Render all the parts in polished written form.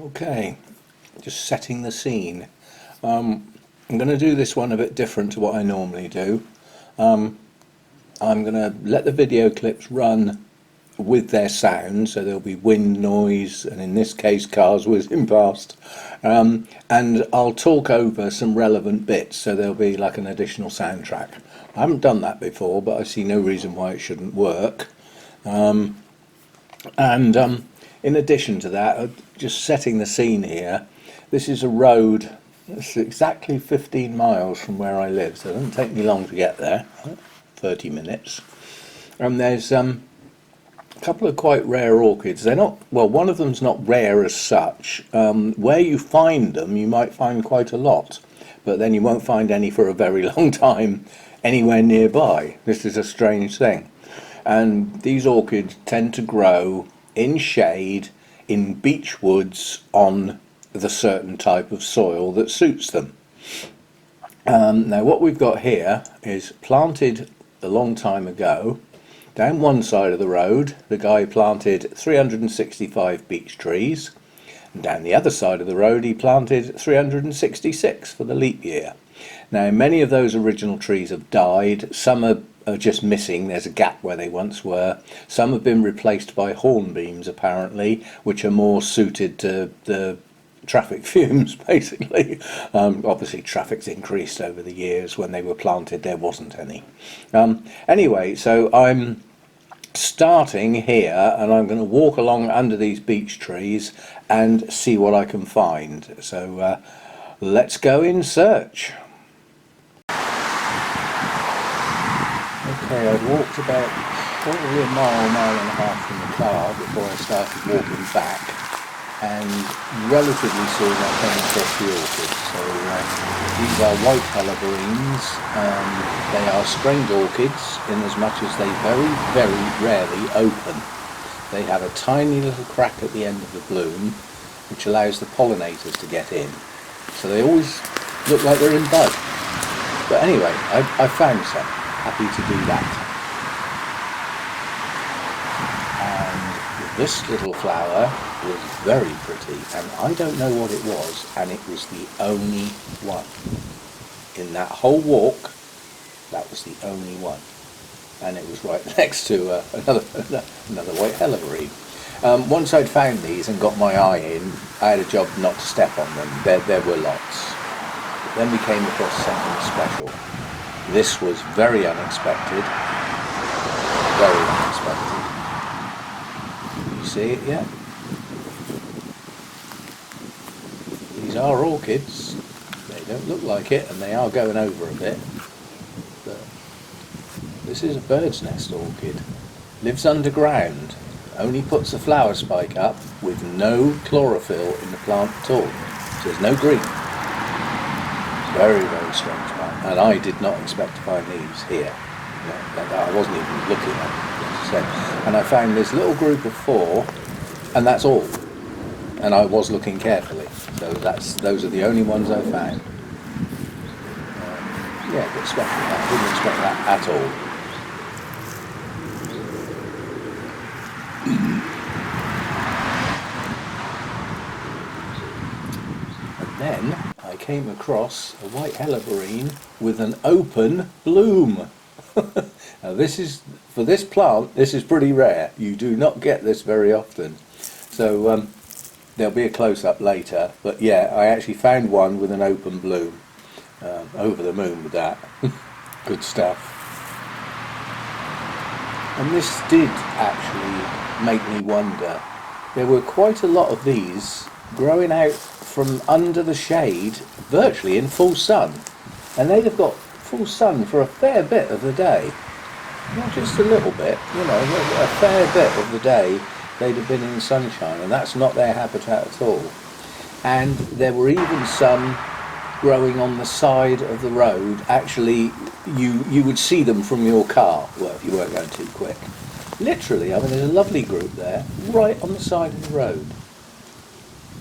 Okay, just setting the scene. I'm going to do this one a bit different to what I normally do. I'm going to let the video clips run with their sound, so there'll be wind noise, and in this case cars whizzing past, and I'll talk over some relevant bits, so there'll be like an additional soundtrack. I haven't done that before, but I see no reason why it shouldn't work. In addition to that, just setting the scene here, this is a road that's exactly 15 miles from where I live, so it doesn't take me long to get there, 30 minutes. And there's a couple of quite rare orchids. They're not, well, one of them's not rare as such. Where you find them, you might find quite a lot, but then you won't find any for a very long time anywhere nearby. This is a strange thing. And these orchids tend to grow in shade in beech woods on the certain type of soil that suits them. Now what we've got here is planted a long time ago. Down one side of the road the guy planted 365 beech trees, and down the other side of the road he planted 366 for the leap year. Now many of those original trees have died, some are just missing, there's a gap where they once were. Some have been replaced by hornbeams apparently, which are more suited to the traffic fumes basically. Obviously traffic's increased over the years. When they were planted there wasn't any. Anyway, so I'm starting here and I'm going to walk along under these beech trees and see what I can find. So let's go in search. Okay, I'd walked about probably a mile and a half from the car before I started walking back, and relatively soon I came across the orchids. So these are white Helleborines. They are strange orchids in as much as they very, very rarely open. They have a tiny little crack at the end of the bloom which allows the pollinators to get in. So they always look like they're in bud. But anyway, I found some. Happy to do that. And this little flower was very pretty, and I don't know what it was, and it was the only one. In that whole walk, that was the only one. And it was right next to another white Helleborine. Once I'd found these and got my eye in, I had a job not to step on them. There were lots. But then we came across something special. This was very unexpected. Very unexpected. You see it yet? These are orchids. They don't look like it, and they are going over a bit. But this is a bird's nest orchid. Lives underground. Only puts a flower spike up with no chlorophyll in the plant at all. So there's no green. Very, very strange plant, and I did not expect to find these here. I wasn't even looking at them, and I found this little group of 4, and that's all. And I was looking carefully, so those are the only ones I found. Yeah, a bit special. I didn't expect that at all. And then I came across a white Helleborine with an open bloom. Now this is, for this plant, this is pretty rare. You do not get this very often. So there'll be a close-up later, but yeah, I actually found one with an open bloom. Over the moon with that. Good stuff. And this did actually make me wonder. There were quite a lot of these growing out from under the shade, virtually in full sun, and they'd have got full sun for a fair bit of the day, not just a little bit, you know, a fair bit of the day they'd have been in sunshine, and that's not their habitat at all. And there were even some growing on the side of the road. Actually you would see them from your car, well, if you weren't going too quick. Literally, I mean, there's a lovely group there right on the side of the road.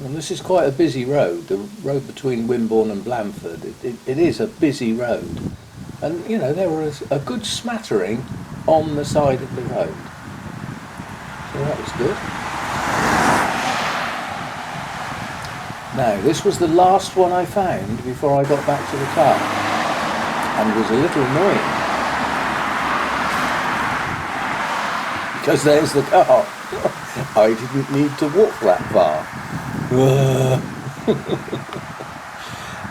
And this is quite a busy road, the road between Wimborne and Blandford. It is a busy road. And, you know, there was a good smattering on the side of the road. So that was good. Now, this was the last one I found before I got back to the car, and was a little annoying because there's the car. I didn't need to walk that far.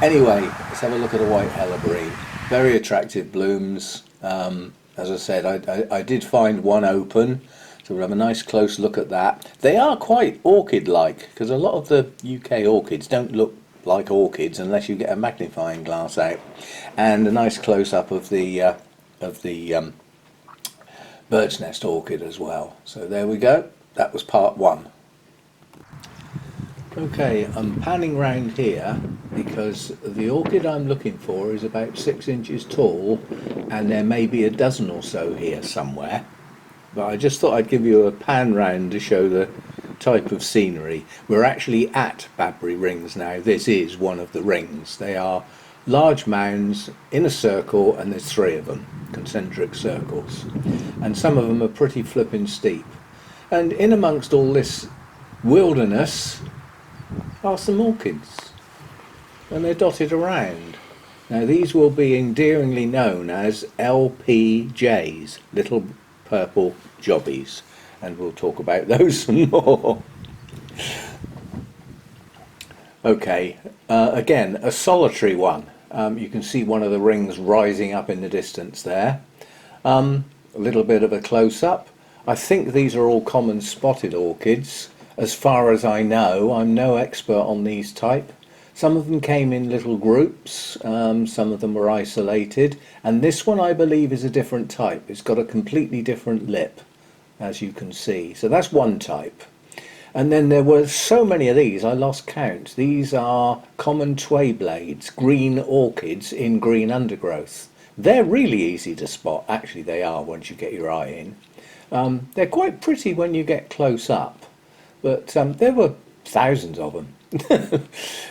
Anyway, let's have a look at a white Helleborine. Very attractive blooms. As I said, I did find one open, so we'll have a nice close look at that. They are quite orchid-like, because a lot of the UK orchids don't look like orchids unless you get a magnifying glass out. And a nice close-up of the bird's nest orchid as well. So there we go. That was part one. Okay, I'm panning round here because the orchid I'm looking for is about 6 inches tall, and there may be a dozen or so here somewhere. But I just thought I'd give you a pan round to show the type of scenery. We're actually at Badbury Rings now. This is one of the rings. They are large mounds in a circle, and there's 3 of them, concentric circles. And some of them are pretty flipping steep. And in amongst all this wilderness are some orchids, and they're dotted around. Now these will be endearingly known as LPJs, little purple jobbies, and we'll talk about those some more. Okay, again a solitary one. You can see one of the rings rising up in the distance there. A little bit of a close-up. I think these are all common spotted orchids. As far as I know, I'm no expert on these type. Some of them came in little groups, some of them were isolated, and this one I believe is a different type. It's got a completely different lip, as you can see. So that's one type. And then there were so many of these, I lost count. These are common tway blades, green orchids in green undergrowth. They're really easy to spot, actually they are once you get your eye in. They're quite pretty when you get close up, but there were thousands of them.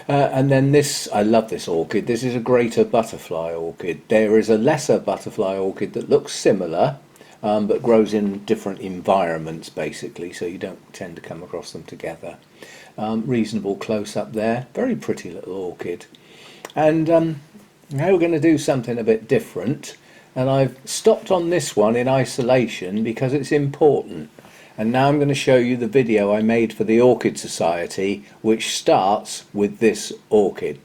And then this, I love this orchid. This is a greater butterfly orchid. There is a lesser butterfly orchid that looks similar, but grows in different environments basically, so you don't tend to come across them together. Reasonable close up there, very pretty little orchid. And now we're going to do something a bit different, and I've stopped on this one in isolation because it's important. And now I'm going to show you the video I made for the Orchid Society, which starts with this orchid.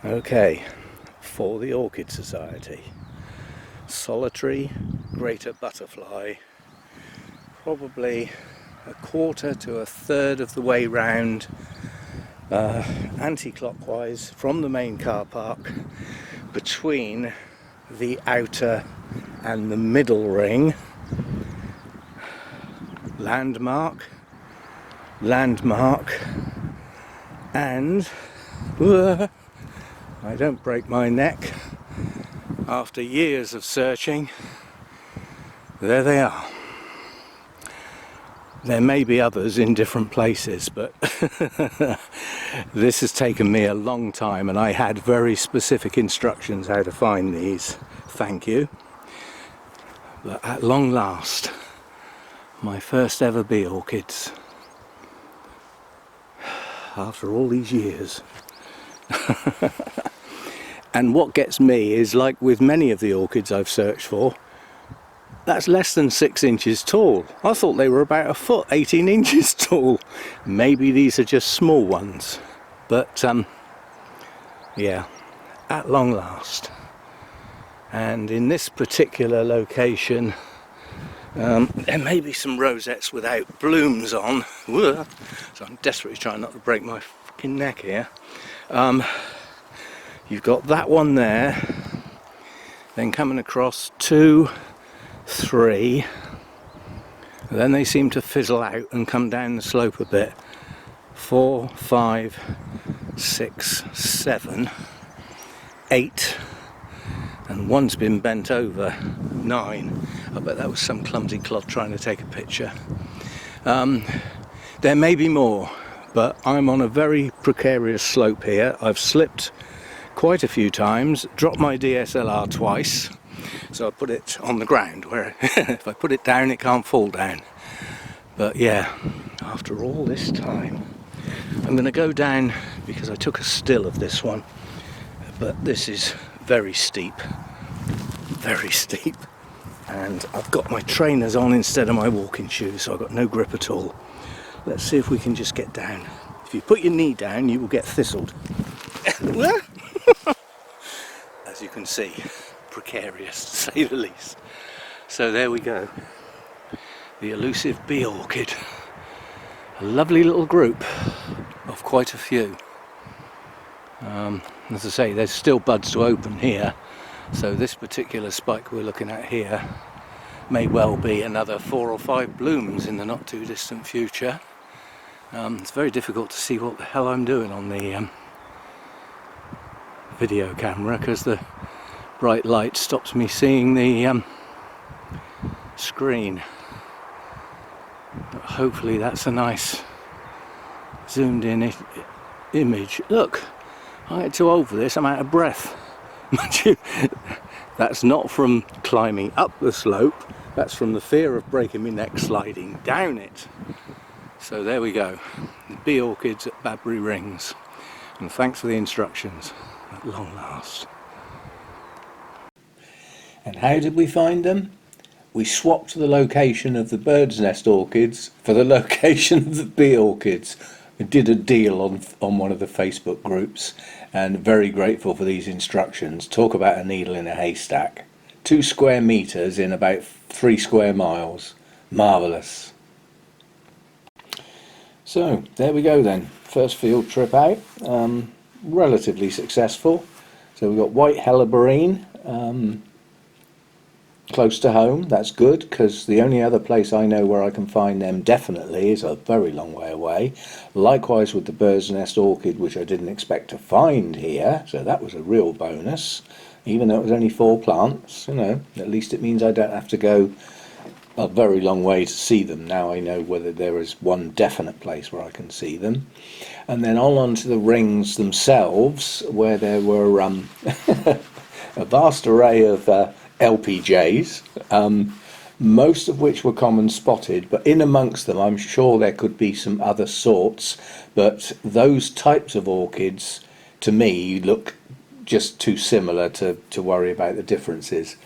Okay, for the Orchid Society. Solitary greater butterfly, probably a quarter to a third of the way round, anti-clockwise from the main car park, between the outer and the middle ring. Landmark, and I don't break my neck. After years of searching, there they are. There may be others in different places, but this has taken me a long time, and I had very specific instructions how to find these. Thank you. But at long last, my first ever bee orchids. After all these years. And what gets me is, like with many of the orchids I've searched for, that's less than 6 inches tall. I thought they were about a foot, 18 inches tall. Maybe these are just small ones. But yeah, at long last. And in this particular location, there may be some rosettes without blooms on. So I'm desperately trying not to break my fucking neck here. You've got that one there, then coming across 2, 3, and then they seem to fizzle out and come down the slope a bit. 4, 5, 6, 7, 8, and one's been bent over. 9. I bet that was some clumsy clod trying to take a picture. There may be more, but I'm on a very precarious slope here. I've slipped quite a few times, dropped my DSLR twice, so I put it on the ground where if I put it down it can't fall down. But yeah, after all this time, I'm going to go down because I took a still of this one, but this is very steep, and I've got my trainers on instead of my walking shoes, so I've got no grip at all. Let's see if we can just get down. If you put your knee down, you will get thistled. As you can see, precarious to say the least. So there we go, the elusive bee orchid. A lovely little group of quite a few. As I say, there's still buds to open here, so this particular spike we're looking at here may well be another 4 or 5 blooms in the not too distant future. It's very difficult to see what the hell I'm doing on the video camera because the bright light stops me seeing the screen. But hopefully that's a nice zoomed in image. Look, I get too old for this, I'm out of breath. That's not from climbing up the slope, that's from the fear of breaking my neck sliding down it. So there we go, the bee orchids at Badbury Rings. And thanks for the instructions, at long last. And how did we find them? We swapped the location of the bird's nest orchids for the location of the bee orchids. We did a deal on one of the Facebook groups, and very grateful for these instructions. Talk about a needle in a haystack. 2 square meters in about 3 square miles. Marvellous. So there we go then, first field trip out, relatively successful. So we've got white Helleborine, close to home. That's good, because the only other place I know where I can find them definitely is a very long way away. Likewise with the bird's nest orchid, which I didn't expect to find here, so that was a real bonus. Even though it was only 4 plants, you know, at least it means I don't have to go a very long way to see them. Now I know whether there is one definite place where I can see them. And then on to the rings themselves, where there were a vast array of LPJs, most of which were common spotted, but in amongst them I'm sure there could be some other sorts, but those types of orchids to me look just too similar to worry about the differences.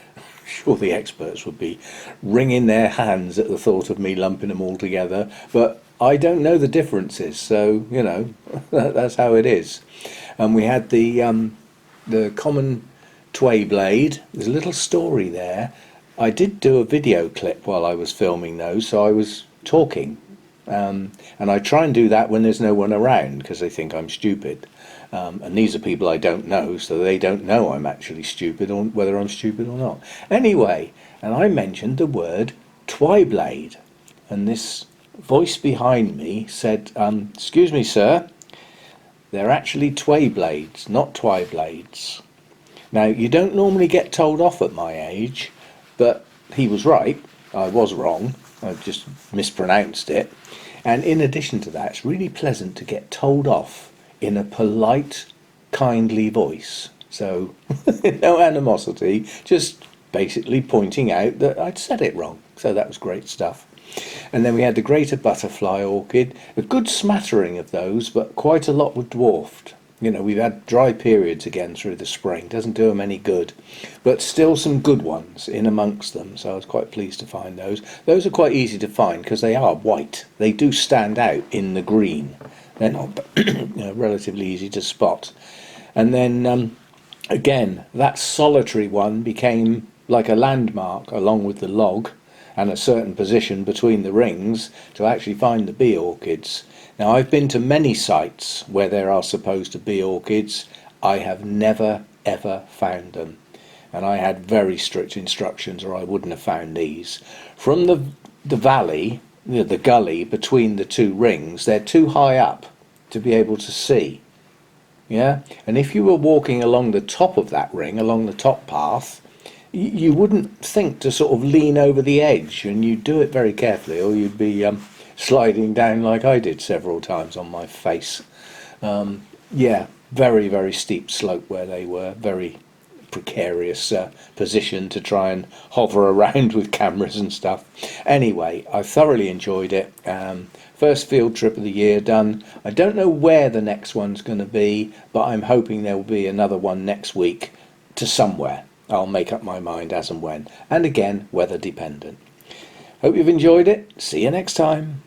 Sure, the experts would be wringing their hands at the thought of me lumping them all together, but I don't know the differences, so you know, that's how it is. And we had the common tway blade. There's a little story there. I did do a video clip while I was filming those, so I was talking, and I try and do that when there's no one around because they think I'm stupid. And these are people I don't know, so they don't know I'm actually stupid, or whether I'm stupid or not. Anyway, and I mentioned the word twyblade, and this voice behind me said, excuse me sir, they're actually tway blades, not twyblades. Now, you don't normally get told off at my age, but he was right, I was wrong, I just mispronounced it. And in addition to that, it's really pleasant to get told off in a polite, kindly voice. So, no animosity, just basically pointing out that I'd said it wrong. So that was great stuff. And then we had the greater butterfly orchid, a good smattering of those, but quite a lot were dwarfed. You know, we've had dry periods again through the spring, doesn't do them any good. But still some good ones in amongst them, so I was quite pleased to find those. Those are quite easy to find because they are white. They do stand out in the green. They're not you know, relatively easy to spot. And then again, that solitary one became like a landmark along with the log and a certain position between the rings to actually find the bee orchids. Now, I've been to many sites where there are supposed to be orchids. I have never ever found them, and I had very strict instructions or I wouldn't have found these. From the valley, you know, the gully between the 2 rings, they're too high up to be able to see. Yeah, and if you were walking along the top of that ring, along the top path, you wouldn't think to sort of lean over the edge, and you'd do it very carefully or you'd be sliding down like I did several times on my face. Yeah, very, very steep slope where they were, very precarious position to try and hover around with cameras and stuff. Anyway, I thoroughly enjoyed it. First field trip of the year done. I don't know where the next one's going to be, but I'm hoping there will be another one next week to somewhere. I'll make up my mind as and when, and again, weather dependent. Hope you've enjoyed it. See you next time.